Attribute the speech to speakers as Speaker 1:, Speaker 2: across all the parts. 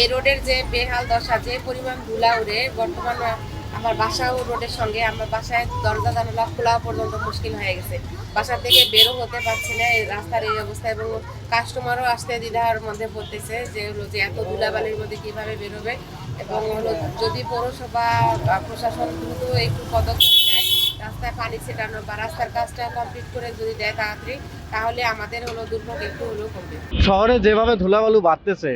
Speaker 1: এই রোডের যে বেহাল দশা, যে পরিমাণ ধুলা উড়ে, বর্তমান আমার বাসাও রোডের সঙ্গে, আমার বাসায় দরজা জানালা খোলা পর্যন্ত মুশকিল হয়ে গেছে। বাসা থেকে বেরো হতে পারছি না এই রাস্তার এই অবস্থা, এবং কাস্টমারও আসতে দ্বিধার মধ্যে পড়তেছে যে হলো যে এত ধুলাবালির মধ্যে কিভাবে বেরোবে। এবং হলো যদি পৌরসভা বা প্রশাসন দ্রুত একটু পদক্ষেপ নেয়, রাস্তায় পানি ছেটানো বা রাস্তার কাজটা কমপ্লিট করে যদি দেয় তাড়াতাড়ি, তাহলে আমাদের হলো দুর্ভোগ একটু হলেও কমবে।
Speaker 2: শহরে যেভাবে ধুলাবালু বাড়তেছে,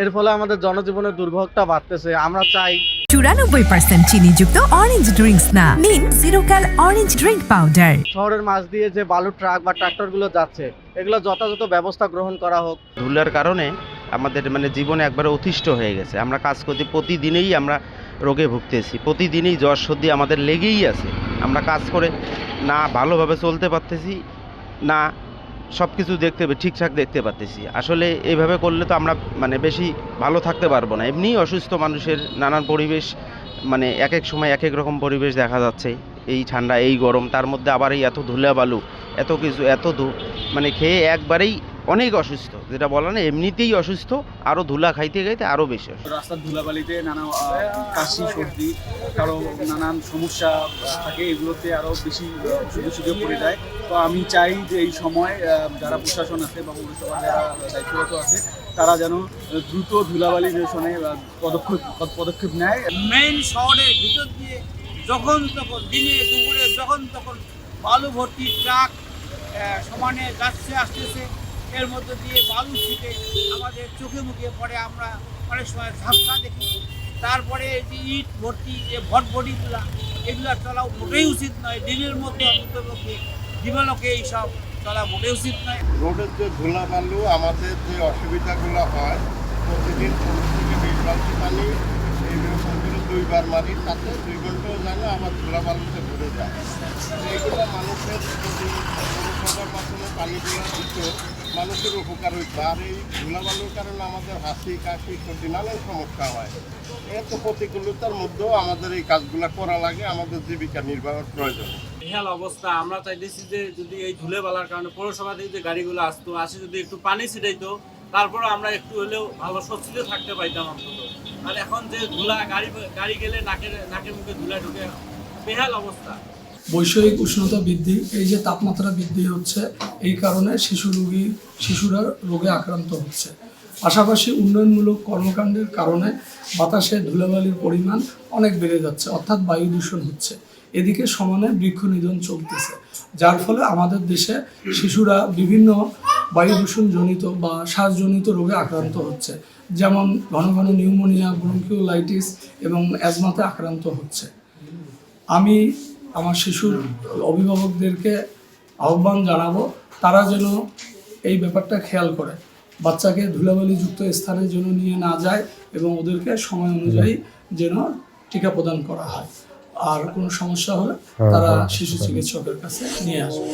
Speaker 2: এর ফলে আমাদের জনজীবনের দুর্ভোগটা বাড়তেছে। আমরা চাই
Speaker 3: 94% চিনিযুক্ত অরেঞ্জ ড্রিঙ্কস না, নিন জিরো ক্যাল অরেঞ্জ ড্রিঙ্ক পাউডার।
Speaker 2: শহরের মাঝ দিয়ে যে বালু ট্রাক বা ট্রাক্টরগুলো যাচ্ছে, এগুলো যথাযথ ব্যবস্থা গ্রহণ করা হোক।
Speaker 4: ধুলার কারণে আমাদের জীবনে একবারে অতিষ্ঠ হয়ে গেছে। আমরা কাজ করতে প্রতিদিনেই আমরা রোগে ভুগতেছি, প্রতিদিনই জ্বর সর্দি আমাদের লেগেই আছে। আমরা কাজ করে না ভালোভাবে চলতে পারতেছি, না সব কিছু ঠিকঠাক দেখতে পারতেছি। আসলে এইভাবে করলে তো আমরা বেশি ভালো থাকতে পারবো না। এমনিই অসুস্থ মানুষের নানান পরিবেশ, এক এক সময় এক এক রকম পরিবেশ দেখা যাচ্ছে। এই ঠান্ডা, এই গরম, তার মধ্যে আবার এই এত ধুলাবালু, এত কিছু, খেয়ে একবারেই অনেক অসুস্থ। যেটা বলা না, এমনিতেই অসুস্থ, আরও ধুলা খাইতে খাইতে আরও বেশি অসুস্থ।
Speaker 5: রাস্তার ধুলাবালিতে নানা কাশি সর্দি কারো নানান সমস্যা থাকে, এগুলোতে আরও বেশি সুযোগ পড়ে যায়। তো আমি চাই যে এই সময় যারা প্রশাসন আছে বা পৌরসভার যারা দায়িত্বরত আছে, তারা যেন দ্রুত ধুলাবালি নিরসনে পদক্ষেপ নেয়।
Speaker 6: মেইন শহরের ভিতর দিয়ে যখন তখন দিনে দুপুরে যখন তখন বালু ভর্তি ট্রাক সমানে যাচ্ছে আসতেছে, এর মধ্যে দিয়ে বালু ছিটে আমাদের চোখে মুখে পড়ে। আমরা অনেক সময় ঝাপসা দেখি। তারপরে যে ইট ভর্তি যে ভটভটিগুলা, এগুলা চলা মোটেই উচিত নয়। দিনের মধ্যে অন্ততপক্ষে জীবনকে এইসব চলা মোটেই উচিত নয়।
Speaker 7: রোডের যে ধুলাবালু, আমাদের যে অসুবিধাগুলো হয়, প্রতিদিন 15 থেকে 20 বালতি পানি এইরকম করে 2 বার মারি, তাতে 2 ঘন্টাও যায় না, আবার ধুলাবালুতে ভরে যায়। এইগুলো মানুষের যদি পৌরসভার মাধ্যমে পানিগুলো দিত, মানুষের উপকার হইত। আর এই ধুলাবালুর কারণে আমাদের হাসি কাশি সর্দি নানান সমস্যা হয়। এত প্রতিকূলতার মধ্যেও আমাদের এই কাজগুলো করা লাগে, আমাদের জীবিকা নির্বাহের প্রয়োজন।
Speaker 6: বেহাল অবস্থা। আমরা চাইতেছি যে যদি এই ধুলেবালার কারণে পৌরসভা থেকে যে গাড়িগুলো আসে যদি একটু পানি ছিটাইতো, তারপরে আমরা একটু হলেও ভালো স্বস্তিতে থাকতে পাইতাম অন্তত। আর এখন যে ধুলা, গাড়ি গেলে নাকের মুখে ধুলা ঢুকে, বেহাল অবস্থা।
Speaker 8: বৈষয়িক উষ্ণতা বৃদ্ধি, এই যে তাপমাত্রা বৃদ্ধি হচ্ছে, এই কারণে শিশুরা রোগে আক্রান্ত হচ্ছে। পাশাপাশি উন্নয়নমূলক কর্মকাণ্ডের কারণে বাতাসে ধুলাবালির পরিমাণ অনেক বেড়ে যাচ্ছে, অর্থাৎ বায়ু দূষণ হচ্ছে। এদিকে সমানে বৃক্ষ নিধন চলতেছে, যার ফলে আমাদের দেশে শিশুরা বিভিন্ন বায়ু দূষণজনিত বা শ্বাসজনিত রোগে আক্রান্ত হচ্ছে, যেমন ঘন ঘন নিউমোনিয়া, ব্রঙ্কিওলাইটিস এবং অ্যাজমাতে আক্রান্ত হচ্ছে। আমি আমার শিশুর অভিভাবকদেরকে আহ্বান জানাবো, তারা যেন এই ব্যাপারটা খেয়াল করে, বাচ্চাকে ধুলাবালিযুক্ত স্থানে যেন নিয়ে না যায় এবং ওদেরকে সময় অনুযায়ী যেন টিকা প্রদান করা হয়। আর কোনো সমস্যা হলে তারা শিশু চিকিৎসকের কাছে নিয়ে আসবে।